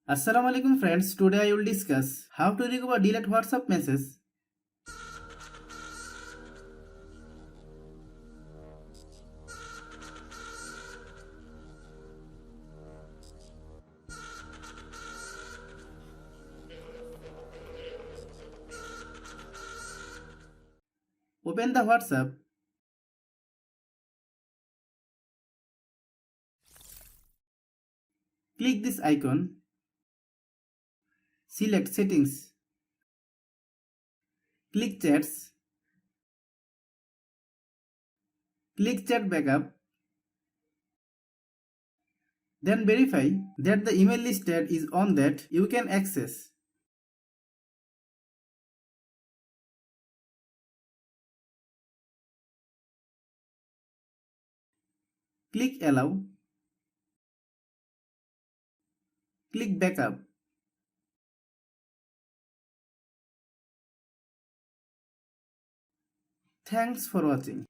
Assalamu alaikum friends, today I will discuss how to recover delete WhatsApp message. Open the WhatsApp. Click this icon. Select settings. Click chats. Click chat backup. Then verify that the email listed is on that you can access. Click allow. Click backup. Thanks for watching.